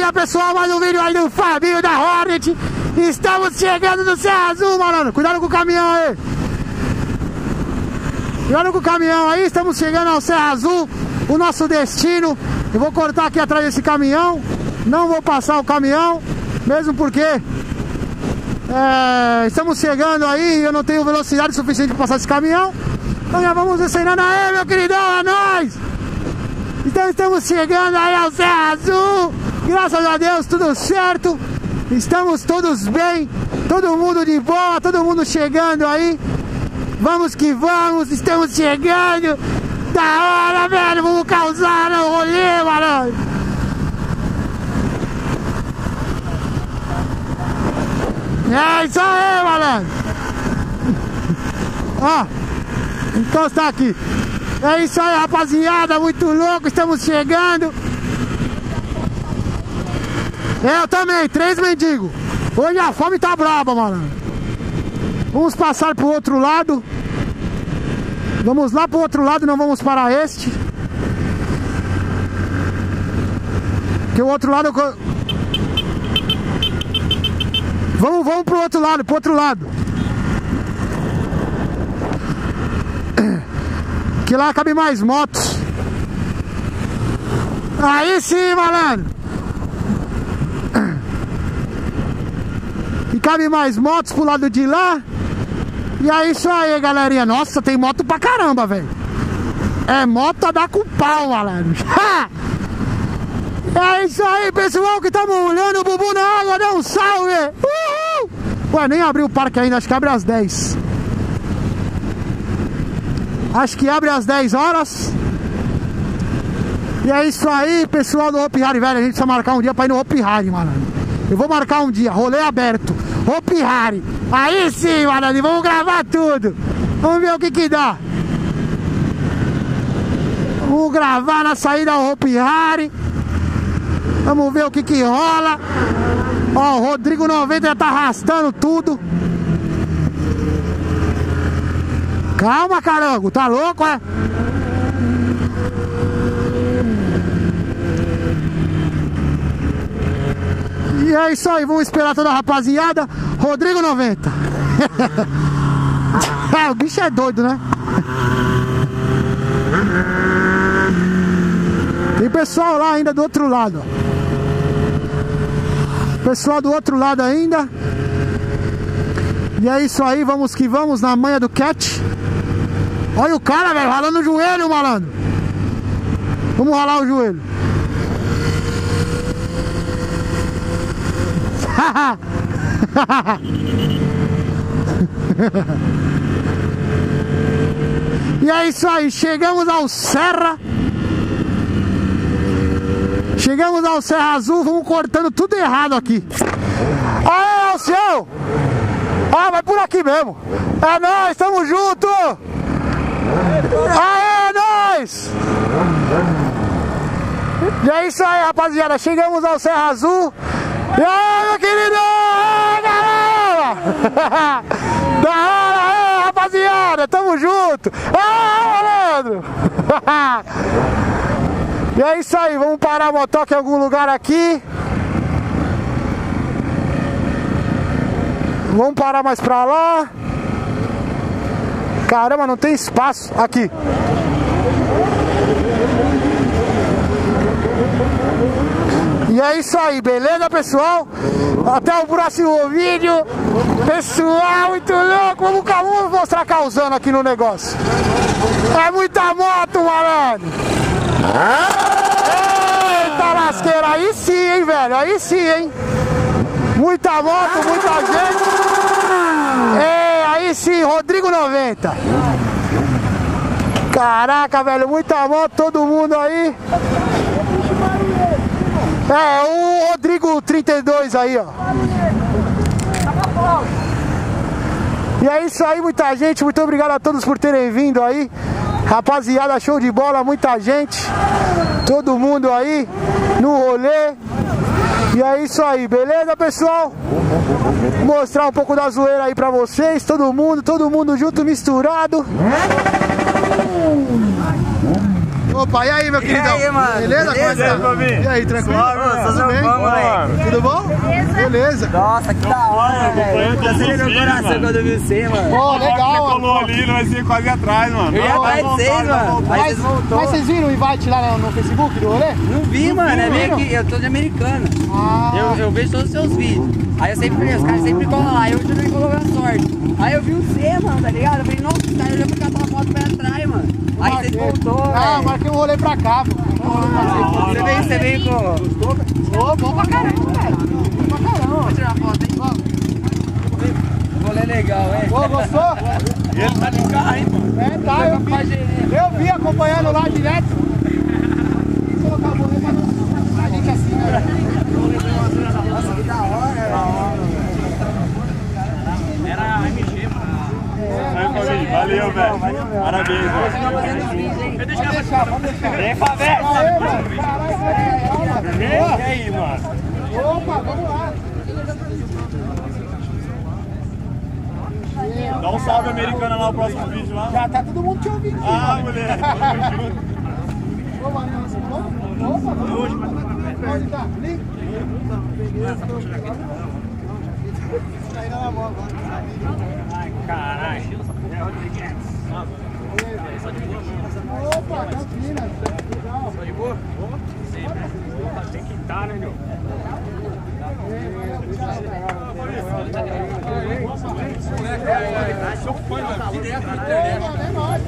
Beleza, pessoal? Mais um vídeo aí do Fabinho da Hornet. Estamos chegando no Serra Azul, malandro. Cuidado com o caminhão aí. Cuidado com o caminhão aí. Estamos chegando ao Serra Azul, o nosso destino. Eu vou cortar aqui atrás desse caminhão. Não vou passar o caminhão, mesmo porque estamos chegando aí e eu não tenho velocidade suficiente para passar esse caminhão. Então já vamos descendo aí, meu queridão, é nóis! Então estamos chegando aí ao Serra Azul. Graças a Deus, tudo certo. Estamos todos bem, todo mundo de boa, todo mundo chegando aí. Vamos que vamos, estamos chegando. Da hora, velho, vamos causar no rolê, mano. É isso aí, malandro. Ó, encosta aqui. É isso aí, rapaziada, muito louco, estamos chegando. Eu também, 3 mendigos. Hoje a fome tá braba, malandro. Vamos passar pro outro lado. Vamos lá pro outro lado, não vamos para este. Que o outro lado... Vamos pro outro lado, que lá cabe mais motos. Aí sim, malandro. E cabe mais motos pro lado de lá. E é isso aí, galerinha. Nossa, tem moto pra caramba, velho. É moto a dar com pau, malandro. É isso aí, pessoal, que estamos olhando o bubu na água. Dá um salve. Uhul! Ué, nem abriu o parque ainda, acho que abre às 10. Acho que abre às 10 horas. E é isso aí, pessoal do Hopi Hari, velho. A gente precisa marcar um dia pra ir no Hopi Hari, malandro. Eu vou marcar um dia, rolê aberto, Hopi Hari. Aí sim, malandro, vamos gravar tudo. Vamos ver o que dá. Vamos gravar na saída ao Hopi Hari. Vamos ver o que rola. Ó, o Rodrigo 90 já tá arrastando tudo. Calma, carango, tá louco, é? E é isso aí, vamos esperar toda a rapaziada. Rodrigo 90. O bicho é doido, né? Tem pessoal lá ainda do outro lado, ó. Pessoal do outro lado ainda. E é isso aí, vamos que vamos na manha do cat. Olha o cara, velho, ralando o joelho, malandro. Vamos ralar o joelho. E é isso aí, chegamos ao Serra. Chegamos ao Serra Azul, vamos cortando tudo errado aqui. Aê, Alcião! Ah, vai por aqui mesmo. É nóis, tamo junto! Aê, nóis! E é isso aí, rapaziada, chegamos ao Serra Azul. E aí, meu querido! Aê, galera! Da hora, aê, rapaziada, tamo junto! Aê, malandro! E é isso aí, vamos parar a motoca em algum lugar aqui. Vamos parar mais pra lá. Caramba, não tem espaço aqui. E é isso aí, beleza, pessoal? Até o próximo vídeo. Pessoal, muito louco. Vamos mostrar causando aqui no negócio. É muita moto, malandro. Eita lasqueira, aí sim, hein, velho, aí sim, hein. Muita moto, muita gente. Aí sim, Rodrigo 90. Caraca, velho, muita moto, todo mundo aí. O Rodrigo 32 aí, ó. E é isso aí, muita gente. Muito obrigado a todos por terem vindo aí. Rapaziada, show de bola, muita gente. Todo mundo aí no rolê. E é isso aí, beleza, pessoal? Vou mostrar um pouco da zoeira aí pra vocês. Todo mundo junto, misturado. Opa, e aí, meu queridão? E aí, mano? Beleza? Beleza? E aí, tranquilo? Tudo bem? Tudo bom? Beleza. Nossa, que da hora, velho. Tá sendo meu coração quando eu vi você, mano. Pô, legal, Você colou ali, nós ia quase atrás, mano. Eu ia atrás de vocês, mano. Aí vocês voltou. Mas vocês viram o invite lá no Facebook do rolê? Não vi, mano. É meio que eu tô de americana. Eu vejo todos os seus vídeos. Aí eu sempre, os caras sempre colam lá. Eu também coloco a sorte. Aí eu vi você, mano, tá ligado? Eu falei, nossa, os caras já ficaram uma foto pra trás, mano. Aí vocês voltou, velho. Ah, marquei um rolê pra cá, pô. Você veio com... Ô, bom pra caramba, velho. Bom pra caramba. Vou tirar uma foto, hein? Rolê legal, hein? Ô, gostou? Ele tá de carro, hein, mano? É, tá, eu vi acompanhando lá direto. Vou colocar o rolê pra gente assim, né? Nossa, que da hora, velho. Era MG, mano. Valeu, velho. Parabéns, mano. Pode deixar. Vem, Favela. E aí, mano? Opa, vamos lá. Dá um salve americano lá no próximo vídeo lá. Já tá todo mundo te ouvindo. Ah, moleque. Ô, Marinho, você tá bom? Opa, vamos lá. Onde tá? Ali? Tá indo na mão agora. Caralho. Opa, Campinas. Legal. Tá de boa? Tem que estar, né, meu? Sou fã direto na internet. É nóis,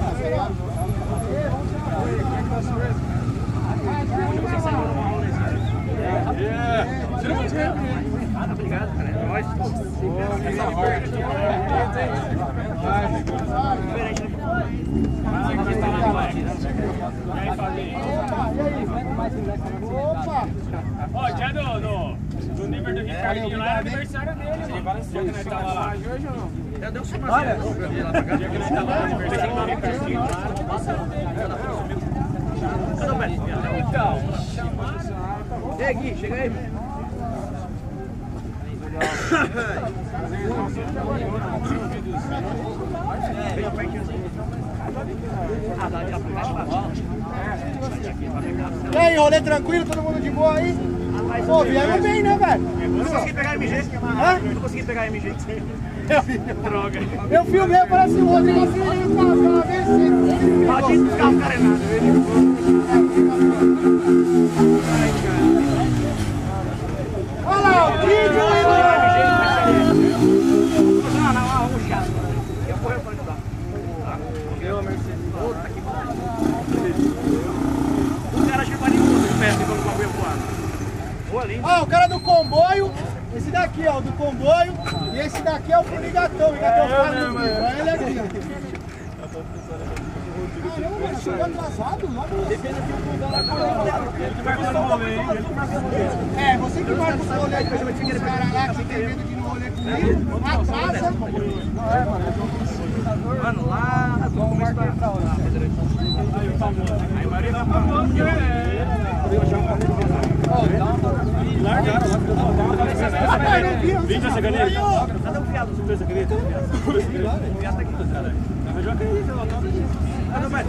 Obrigado, cara. É nóis. Opa! Ó, dia do nível do Ricardinho lá, é aniversário dele, mano. Já que nós tava lá. Hoje ou não? Já deu sim, olha. Já que nós tava lá, aniversário do Ricardinho lá. Então. E aí, Gui, chega aí. E aí, rolê tranquilo? Todo mundo de boa aí? Pô, viemos bem, né, velho? Não consegui pegar MG. Hã? Não consegui pegar MG. Droga. Eu filmei, eu falei assim, o Rodrigo assim, ele fala, pela vez, Pode descarro carenado. olha lá, o vídeo aí, mano. Ó, o cara do comboio, esse daqui, ó, do comboio, e esse daqui é o Ligatão, faz no vídeo, olha ele aqui, ó. Caramba, mano, chegou atrasado, logo é, você que marca os rolê com os caras lá, que você tem medo de ir no rolê comigo, atrasa. Mano, lá, vamos marcar pra hora. Aí Maria vai pra Vídeo essa caneta? Cadê o fiado? Surpresa caneta? O fiado tá aqui, cara. Mas eu acredito,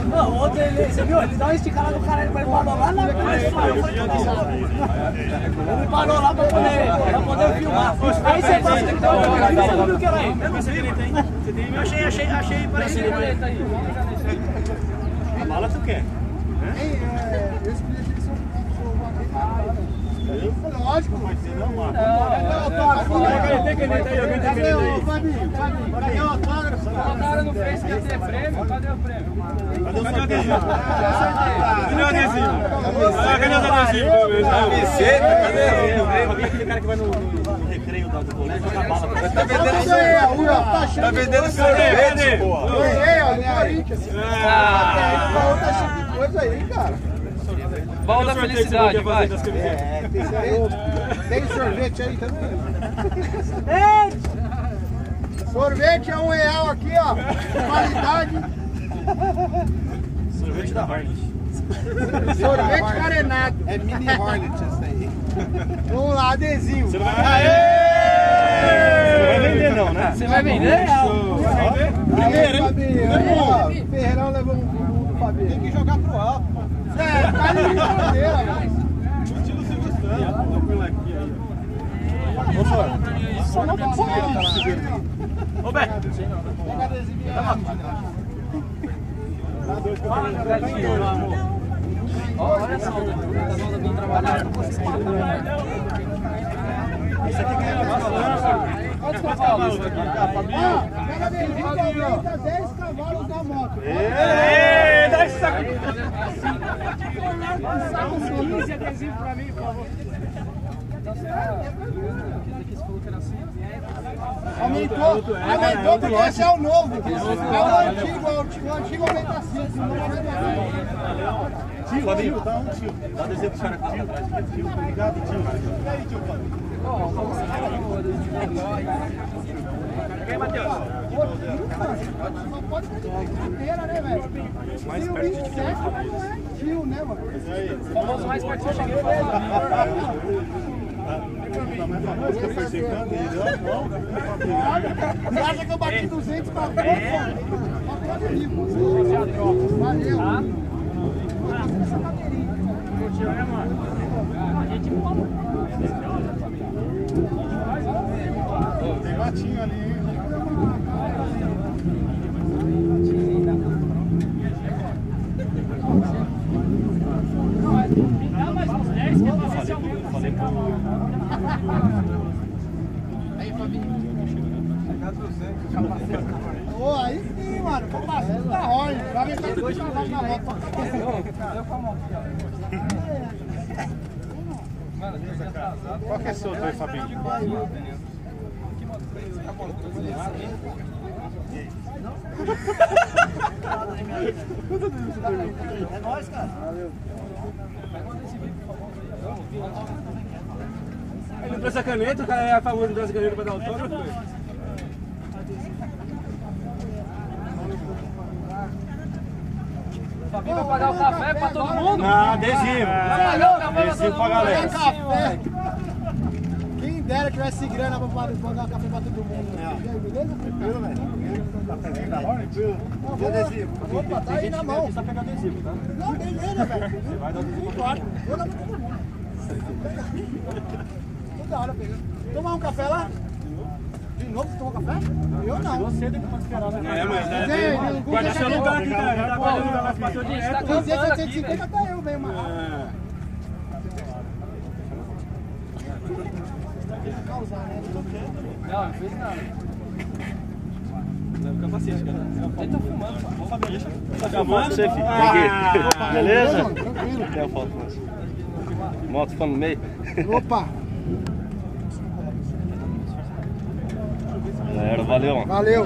Não, ontem ele, você viu? Ele dá uma esticada no cara, ele parou lá na frente. Ele parou lá pra poder filmar. Aí você passa aqui, você não viu o que era aí? Eu vi essa caneta aí. Achei parecido. A bala tu quer? Eu escolhi aquele seu lógico, mas você não, mano. Cadê o Fabinho? Cadê o autógrafo? Botaram no Face que ia ter prêmio, cadê o prêmio? Cadê o adesivo? Cadê o adesivo? Cadê os adesivos? Camiseta, cadê? Aquele cara que vai no recreio do colégio jogar bala. Tá vendendo sorvete. Tá vendendo sorvete, pô. Ei, ó, no Corinthians. Tá cheio de coisa aí, cara. Bom da felicidade, vai. Tem sorvete aí também? Sorvete é R$1 aqui, ó. Qualidade. Sorvete da Hornet. Sorvete carenado. É mini Hornet essa aí. Vamos lá, adesivo. Você não vai vender não, né? Você vai vender? Primeiro, hein? Ferreirão levou um do Fabinho. Tem que jogar pro alto. É, tá de brincadeira, velho. Estilo Silvio Santos. Vou pôr aqui aí. Ô, senhor. Só não pode. Ô, Beto. Pega adesivinho aí. Olha só, tô trabalhando. Isso aqui é Quantos cavalos isso aqui? Pega adesivinho que aumenta 10 cavalos da moto. Ei, dá esse saco. 15 adesivos pra mim, por favor. Aumentou porque esse é o novo. É o antigo aumenta 5. Tio, tá um tio. Dá adesivo pro cara com tio. Tio, obrigado, tio. E aí, tio? Quem, Matheus? Não pode ficar de brincadeira, né, velho? Se o 27 vai morrer tio, né, mano? O famoso mais pertinho de mim. Você acha que eu bati 200 pra fora? Valeu. Essa cadeirinha. Curtiu, né, mano? A gente Tem matinho ali, hein? dá mais uns 10 que é pra ver se aumenta. Falei pro... Aí, Fabinho. Ô, aí sim, mano. Tô passando da hora. Vai ver que eu tô na moto. Qual que é seu aí, Fabinho? É nóis, cara. Ele não trouxe a caneta, o cara é famoso de trazer caneta pra dar autógrafo. Fabinho vai pagar o café pra todo mundo? Não, adesivo. Adesivo pra galera. Café. Quem dera que tivesse grana pra pagar café pra todo mundo. E aí, beleza? Tranquilo, velho. Cafézinho da hora, tranquilo. E adesivo? Opa, tá aí na mão. Só pegar adesivo, tá? Não, beleza, velho. Você vai dar adesivo Não pra importa. Vou dar pra todo mundo. Toda hora pegando. Tomar um café lá? De novo você tomou café? Eu não. você tem que esperar, né? É, mas Guarda seu lugar aqui, cara. Já tá guardando o negócio, passou direto. 750 até eu venho mais rápido. Causar, né? Não, não fez nada. Leva o capacete, cara. Ele tá filmando, pô. Vamos, Fabinho, deixa. Tá filmando você, filho? Ah, Beleza? Tranquilo. Tem a foto, mas... Moto ficando no meio. Opa, Galera, valeu. valeu.